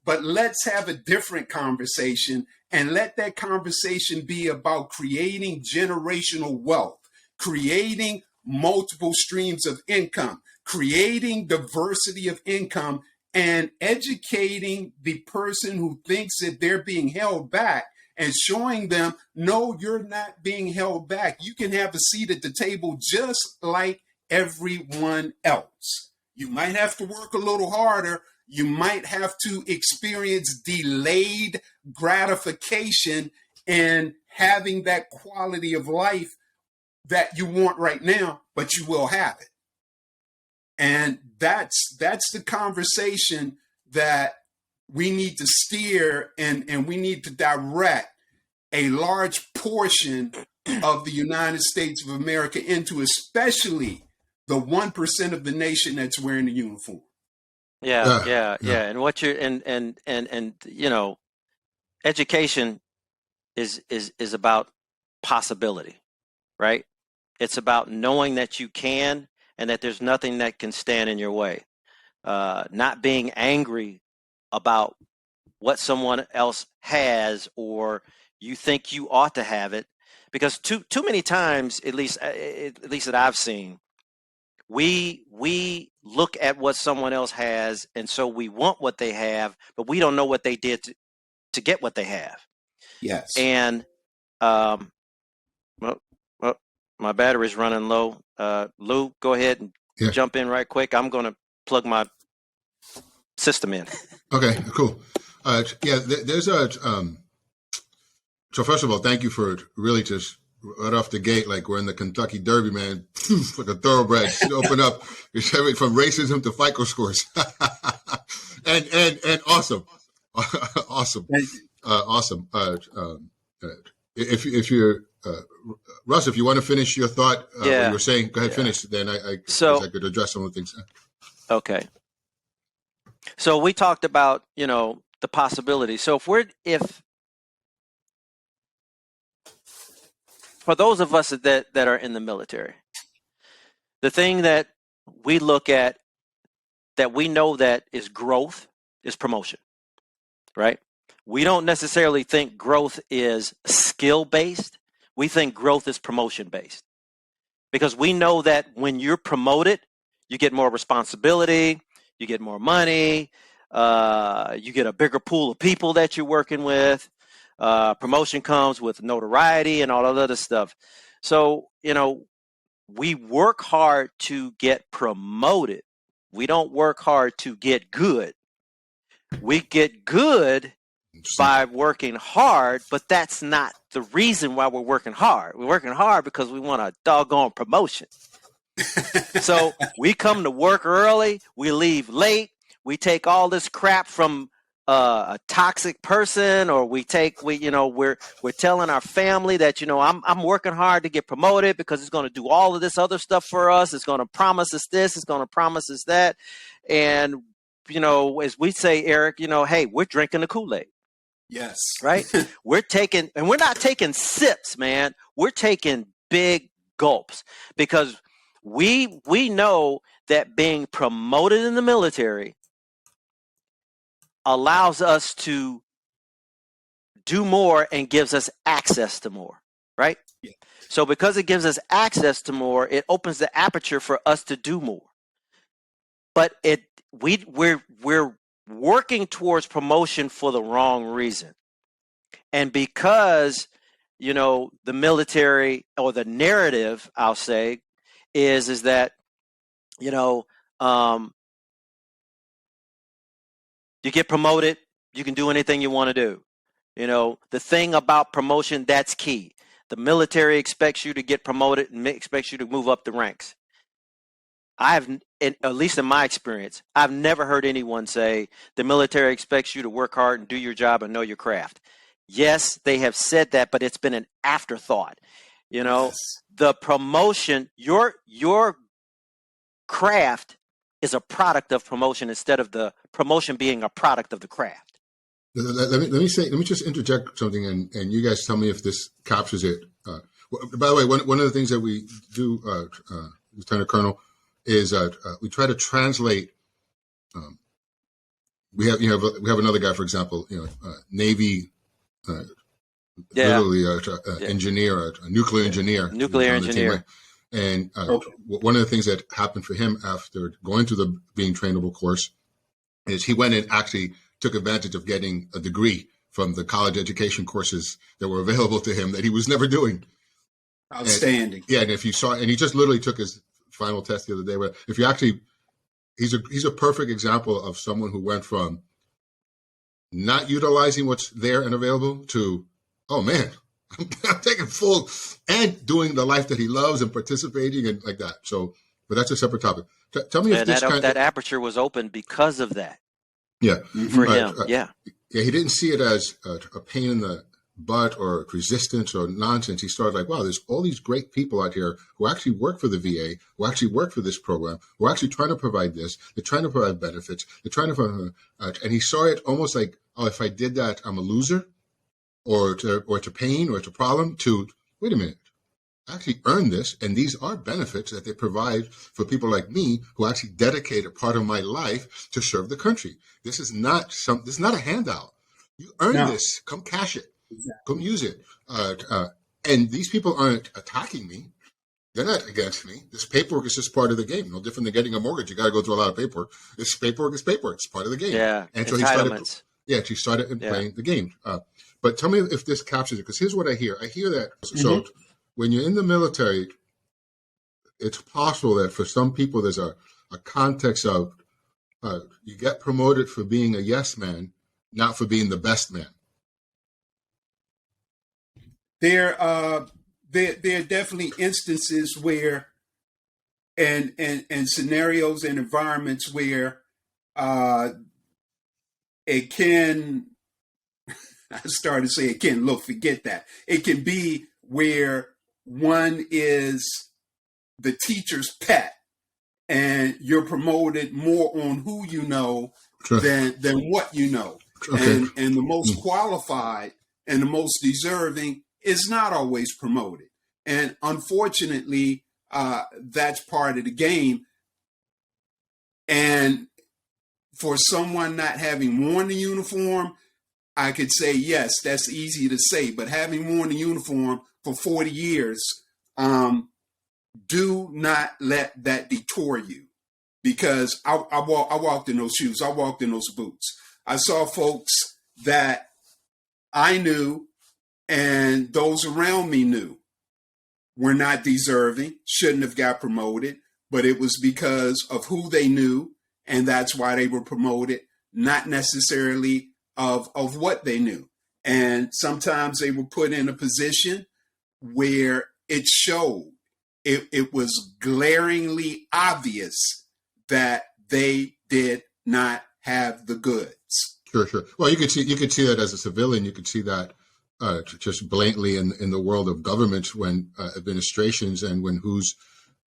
but let's have a different conversation, and let that conversation be about creating generational wealth, creating multiple streams of income, creating diversity of income, and educating the person who thinks that they're being held back and showing them, no, you're not being held back. You can have a seat at the table just like everyone else. You might have to work a little harder. You might have to experience delayed gratification in having that quality of life that you want right now, but you will have it. And that's the conversation that we need to steer, and we need to direct a large portion of the United States of America into, especially the 1% of the nation that's wearing the uniform. Yeah. And what you're and you know, education is about possibility, right? It's about knowing that you can, and that there's nothing that can stand in your way. Not being angry about what someone else has, or you think you ought to have it, because too many times, at least that I've seen, we look at what someone else has, and so we want what they have, but we don't know what they did to get what they have. Yes. And well, my battery's running low. Lou, go ahead and jump in right quick. I'm going to plug my system in. Okay, cool. There's a. So first of all, thank you for really just right off the gate, like we're in the Kentucky Derby, man. Like a thoroughbred, open up. It's everything from racism to FICO scores, and awesome, awesome, awesome. If you're Russ, if you want to finish your thought, what you were saying, go ahead, finish. Then I could address some of the things. Okay. So we talked about, you know, the possibility. So if for those of us that are in the military, the thing that we look at that we know that is growth is promotion, right? We don't necessarily think growth is skill-based. We think growth is promotion-based, because we know that when you're promoted, you get more responsibility, you get more money, you get a bigger pool of people that you're working with. Promotion comes with notoriety and all that other stuff. So, you know, we work hard to get promoted. We don't work hard to get good. We get good by working hard, but that's not the reason why we're working hard. We're working hard because we want a doggone promotion. So we come to work early, we leave late, we take all this crap from a toxic person, or we're telling our family that, you know, I'm working hard to get promoted because it's going to do all of this other stuff for us. It's going to promise us this, it's going to promise us that. And, you know, as we say, Eric, you know, hey, we're drinking the Kool-Aid. Yes. Right? We're not taking sips, man. We're taking big gulps, because we know that being promoted in the military allows us to do more and gives us access to more, right? Yeah. So because it gives us access to more, it opens the aperture for us to do more. But we're working towards promotion for the wrong reason. And because, you know, the military, or the narrative, I'll say, is that, you know, you get promoted, you can do anything you want to do. You know, the thing about promotion, that's key. The military expects you to get promoted and expects you to move up the ranks. At least in my experience, I've never heard anyone say the military expects you to work hard and do your job and know your craft. Yes, they have said that, but it's been an afterthought. You know, yes. The promotion, your craft is a product of promotion instead of the promotion being a product of the craft. Let me just interject something, and you guys tell me if this captures it. By the way, one of the things that we do, Lieutenant Colonel, is we try to translate we have another guy, for example, Navy, literally engineer, a nuclear engineer, nuclear on the team, engineer. right? And one of the things that happened for him after going through the Being Trainable course is he went and actually took advantage of getting a degree from the college education courses that were available to him that he was never doing. Outstanding. And if you saw, and he just literally took his final test the other day. But if you actually, he's a perfect example of someone who went from not utilizing what's there and available to, oh man, I'm taking full and doing the life that he loves and participating and like that. So, but that's a separate topic. Tell me if that aperture was open because of that. Yeah. For him. Yeah, he didn't see it as a pain in the butt or resistance or nonsense. He started like, wow, there's all these great people out here who actually work for the VA, who actually work for this program, who are actually trying to provide this. They're trying to provide benefits. They're trying to, and he saw it almost like, oh, if I did that, I'm a loser, or to pain, or to problem, to, wait a minute, I actually earned this, and these are benefits that they provide for people like me who actually dedicate a part of my life to serve the country. This is not a handout. You earn this. Come cash it. Exactly. Come use it. And these people aren't attacking me. They're not against me. This paperwork is just part of the game. No different than getting a mortgage. You got to go through a lot of paperwork. This paperwork is paperwork. It's part of the game. Yeah. And so he started playing the game. But tell me if this captures it, because here's what I hear. I hear that. So when you're in the military, it's possible that for some people there's a context of you get promoted for being a yes man, not for being the best man. There are definitely instances where, and scenarios and environments where it can. I started to say it can. Look, forget that. It can be where one is the teacher's pet, and you're promoted more on who you know than what you know, and the most qualified and the most deserving is not always promoted. And unfortunately, that's part of the game. And for someone not having worn the uniform, I could say, yes, that's easy to say. But having worn the uniform for 40 years, do not let that detour you. Because I walked in those shoes. I walked in those boots. I saw folks that I knew and those around me knew were not deserving, shouldn't have got promoted, but it was because of who they knew, and that's why they were promoted, not necessarily of what they knew. And sometimes they were put in a position where it showed. It was glaringly obvious that they did not have the goods. Sure. Well, you could see that as a civilian. You could see that just blatantly in the world of governments when administrations and when who's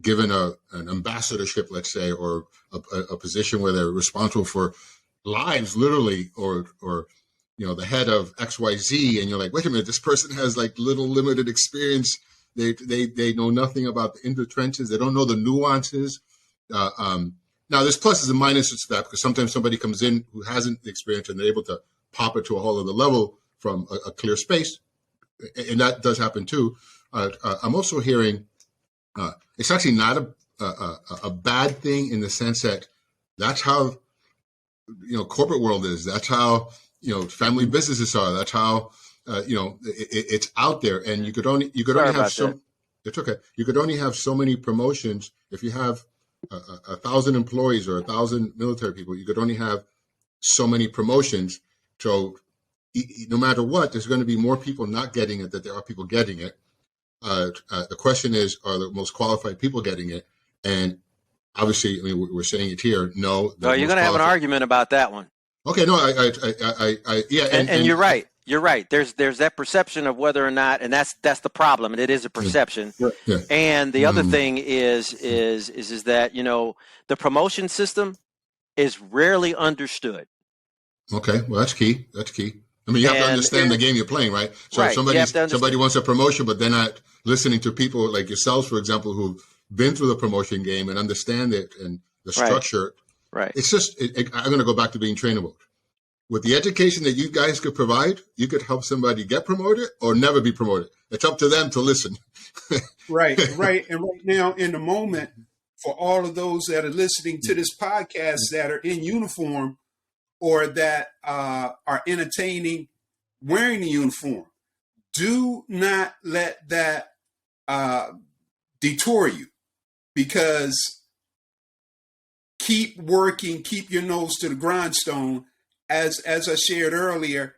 given an ambassadorship, let's say, or a position where they're responsible for lives, literally, or the head of XYZ, and you're like, wait a minute, this person has like little limited experience. They know nothing about in the trenches. They don't know the nuances. Now, there's pluses and minuses to that, because sometimes somebody comes in who hasn't the experience and they're able to pop it to a whole other level from a clear space, and that does happen too. I'm also hearing it's actually not a bad thing in the sense that that's how corporate world is. That's how family businesses are. That's how it's out there, and you could only have so. It's okay. You could only have so many promotions. If you have 1,000 employees or 1,000 military people, you could only have so many promotions. So no matter what, there's going to be more people not getting it than there are people getting it. The question is, are the most qualified people getting it? And obviously, I mean, we're saying it here. No. Well, you're going to have an argument about that one. Okay. No, yeah. And you're right. You're right. There's that perception of whether or not, and that's the problem. And it is a perception. Yeah. And the other thing is that, the promotion system is rarely understood. Okay. Well, that's key. I mean, you have to understand the game you're playing, right? So right. if somebody wants a promotion, but they're not listening to people like yourselves, for example, who've been through the promotion game and understand it and the structure. Right. It's just, I'm going to go back to being trainable. with the education that you guys could provide, you could help somebody get promoted or never be promoted. It's up to them to listen. Right. And right now, in the moment, for all of those that are listening to this podcast that are in uniform or that are entertaining wearing the uniform, do not let that detour you, because keep working, keep your nose to the grindstone. As I shared earlier,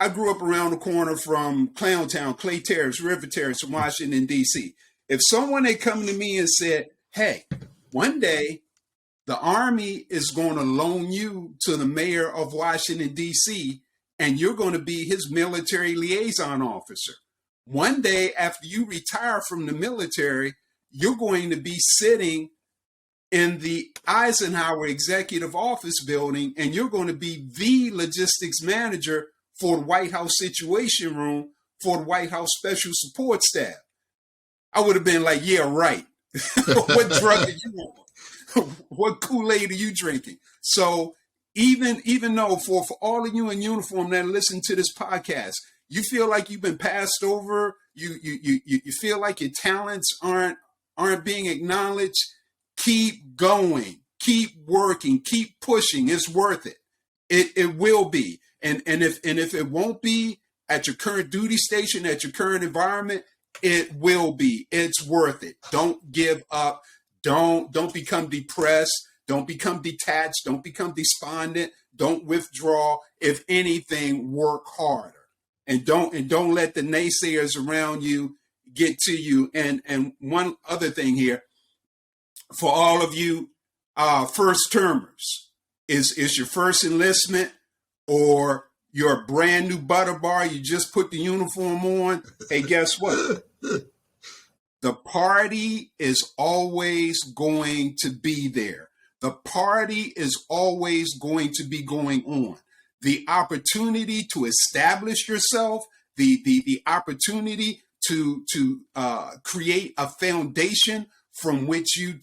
I grew up around the corner from Clowntown, Clay Terrace, River Terrace in Washington, D.C. If someone had come to me and said, hey, one day the Army is going to loan you to the mayor of Washington, D.C., and you're going to be his military liaison officer. One day after you retire from the military, you're going to be sitting in the Eisenhower Executive Office building, and you're going to be the logistics manager for the White House Situation Room for the White House Special Support Staff. I would have been like, yeah, right. What drug are you on? What Kool-Aid are you drinking? So even though for all of you in uniform that listen to this podcast, you feel like you've been passed over, you feel like your talents aren't being acknowledged, keep going, keep working, keep pushing. It's worth it. It will be. And if it won't be at your current duty station, at your current environment, it will be. It's worth it. Don't give up. Don't become depressed. Don't become detached. Don't become despondent. Don't withdraw. If anything, work harder. And don't let the naysayers around you get to you. And one other thing here, for all of you first termers, is your first enlistment or you're a brand new butter bar, you just put the uniform on. Hey, guess what? The party is always going to be there. The party is always going to be going on. The opportunity to establish yourself, the opportunity to create a foundation from which you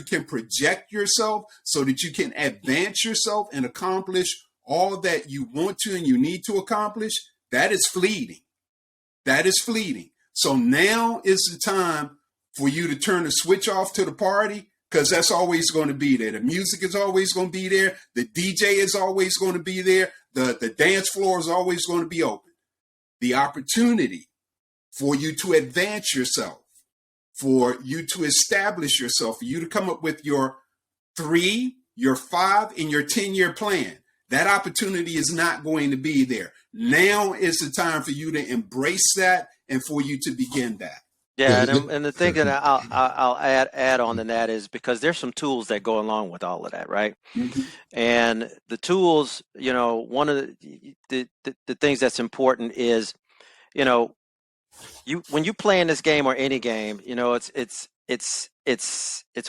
can project yourself so that you can advance yourself and accomplish all that you want to and you need to accomplish, that is fleeting. That is fleeting. So now is the time for you to turn the switch off to the party, because that's always going to be there. The music is always going to be there. The DJ is always going to be there. The dance floor is always going to be open. The opportunity for you to advance yourself, for you to establish yourself, for you to come up with your 3, your 5, and your 10-year plan. That opportunity is not going to be there. Now is the time for you to embrace that and for you to begin that. Yeah, and the thing that I'll add on to that is because there's some tools that go along with all of that, right? Mm-hmm. And the tools, one of the things that's important is, when you play in this game or any game, it's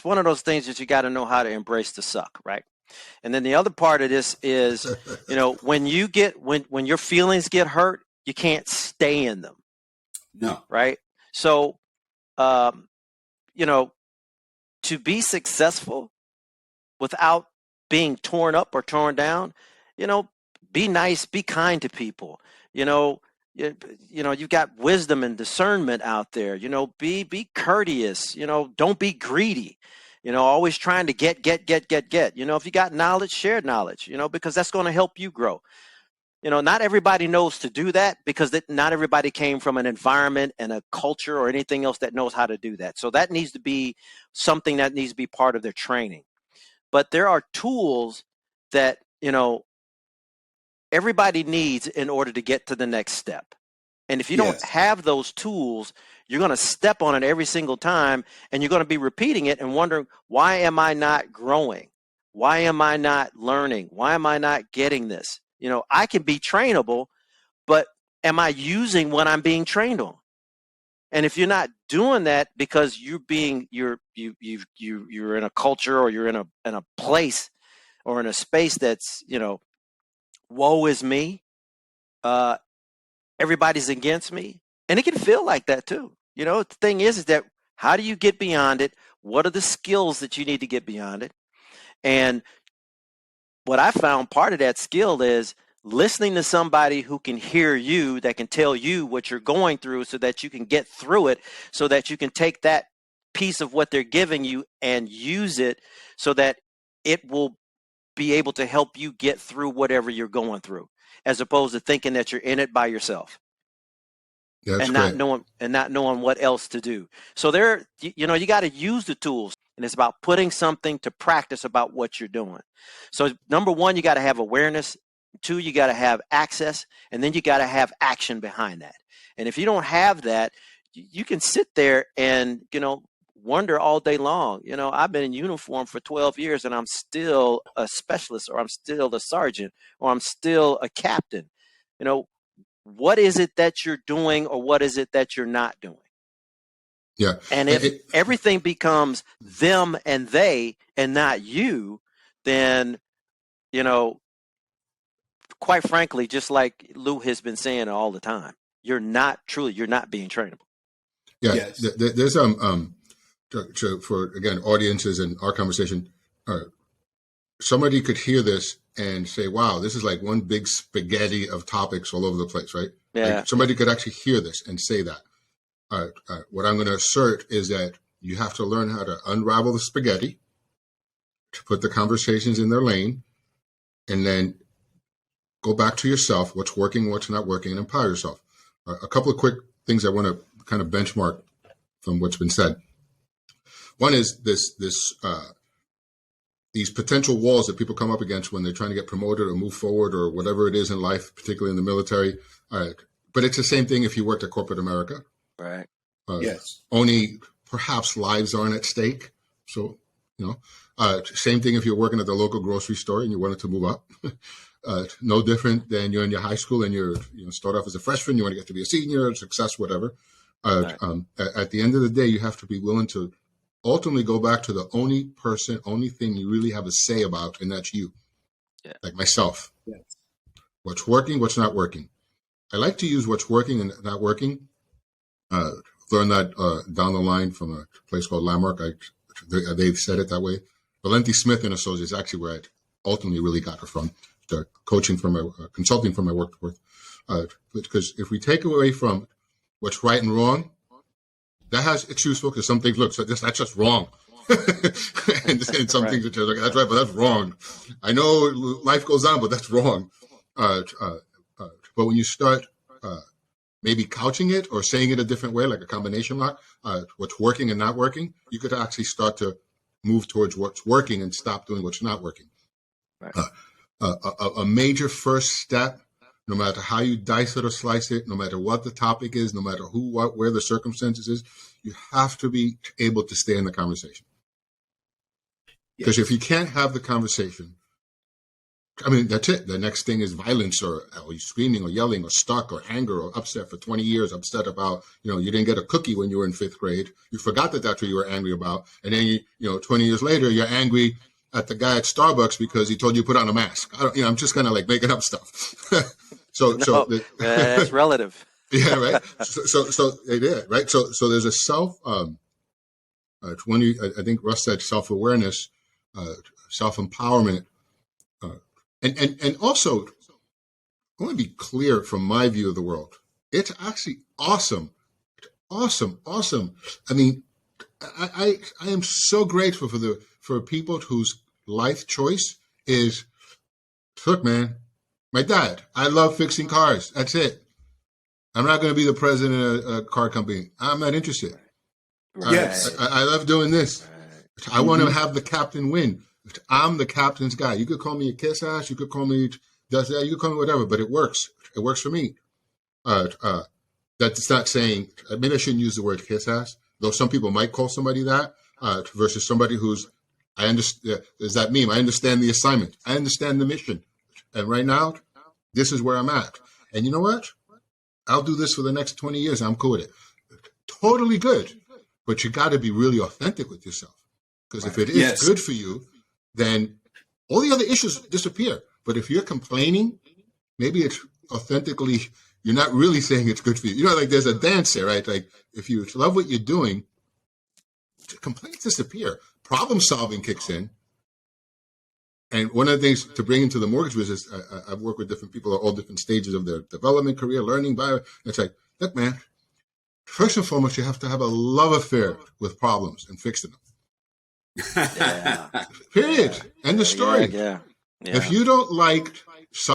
one of those things that you got to know how to embrace the suck, right? And then the other part of this is, when your feelings get hurt, you can't stay in them. No. Right. So, to be successful without being torn up or torn down, be nice, be kind to people. You've got wisdom and discernment out there. Be courteous. Don't be greedy. Always trying to get. If you got knowledge, share knowledge. Because that's going to help you grow. Not everybody knows to do that because not everybody came from an environment and a culture or anything else that knows how to do that. So that needs to be something that needs to be part of their training. But there are tools that, everybody needs in order to get to the next step. And if you don't have those tools, you're going to step on it every single time and you're going to be repeating it and wondering, why am I not growing? Why am I not learning? Why am I not getting this? I can be trainable, but am I using what I'm being trained on? And if you're not doing that because you're in a culture or you're in a place or in a space that's, woe is me, everybody's against me, and it can feel like that too. The thing is that how do you get beyond it? What are the skills that you need to get beyond it? And what I found part of that skill is listening to somebody who can hear you, that can tell you what you're going through so that you can get through it, so that you can take that piece of what they're giving you and use it so that it will be able to help you get through whatever you're going through, as opposed to thinking that you're in it by yourself. That's and great. not knowing what else to do. So you got to use the tools, and it's about putting something to practice about what you're doing. So number one, you got to have awareness. Two, you got to have access, and then you got to have action behind that. And if you don't have that, you can sit there and wonder all day long. I've been in uniform for 12 years and I'm still a specialist, or I'm still a sergeant, or I'm still a captain. What is it that you're doing, or what is it that you're not doing? Yeah. And if everything becomes them and they and not you, then, quite frankly, just like Lou has been saying all the time, you're not being trainable. Yeah. Yes. There's for again audiences and our conversation, somebody could hear this and say, "Wow, this is like one big spaghetti of topics all over the place," right? Yeah. Like somebody could actually hear this and say that. What I'm going to assert is that you have to learn how to unravel the spaghetti, to put the conversations in their lane, and then go back to yourself, what's working, what's not working, and empower yourself. A couple of quick things I want to kind of benchmark from what's been said. One is these potential walls that people come up against when they're trying to get promoted or move forward or whatever it is in life, particularly in the military. But it's the same thing if you worked at corporate America. Right. Yes. Only perhaps lives aren't at stake. So, same thing if you're working at the local grocery store and you wanted to move up. No different than you're in your high school and you start off as a freshman, you want to get to be a senior, success, whatever. Right. At the end of the day, you have to be willing to ultimately go back to the only thing you really have a say about, and that's you. Yeah. Like myself. Yes. What's working, what's not working. I like to use what's working and not working. Learned that down the line from a place called Landmark. They've said it that way. Valenti Smith and Associates is actually where I ultimately really got it from. The coaching firm, consulting firm I worked with. Because if we take away from what's right and wrong, that has it's useful because some things look that's just wrong, and some Right. things are just like that's right, but that's wrong. I know life goes on, but that's wrong. But when you start maybe couching it or saying it a different way, like a combination lock, what's working and not working, you could actually start to move towards what's working and stop doing what's not working. Right. A major first step, no matter how you dice it or slice it, no matter what the topic is, no matter who, what, where the circumstances is, you have to be able to stay in the conversation. Because if you can't have the conversation, I mean, that's it. The next thing is violence or you screaming or yelling or stuck or anger or upset for 20 years, upset about, you didn't get a cookie when you were in 5th grade. You forgot that that's what you were angry about. And then, 20 years later, you're angry at the guy at Starbucks because he told you to put on a mask. I'm just kind of like making up stuff. That's relative. Yeah, right. So yeah, right. So there's a I think Russ said self-awareness, self-empowerment, and also I want to be clear from my view of the world. It's actually awesome. I mean, I am so grateful for people whose life choice is, look, man, my dad, I love fixing cars. That's it. I'm not going to be the president of a car company. I'm not interested. Right. Yes. I love doing this. Right. I want to have the captain win. I'm the captain's guy. You could call me a kiss ass. You could call me you could call me whatever, but it works. It works for me. That's not saying, maybe I shouldn't use the word kiss ass, though some people might call somebody that, versus somebody who's, I understand, is that meme? I understand the assignment. I understand the mission. And right now, this is where I'm at. And you know what? I'll do this for the next 20 years. I'm cool with it. Totally good. But you got to be really authentic with yourself. Because if it is good for you, then all the other issues disappear. But if you're complaining, maybe it's authentically, you're not really saying it's good for you. Like there's a dance there, right? Like if you love what you're doing, complaints disappear. Problem solving kicks in. And one of the things to bring into the mortgage business, I've worked with different people at all different stages of their development, career, learning, bio. It's like, look, man, first and foremost, you have to have a love affair with problems and fixing them. Yeah. Period. End of story. Yeah. If you don't like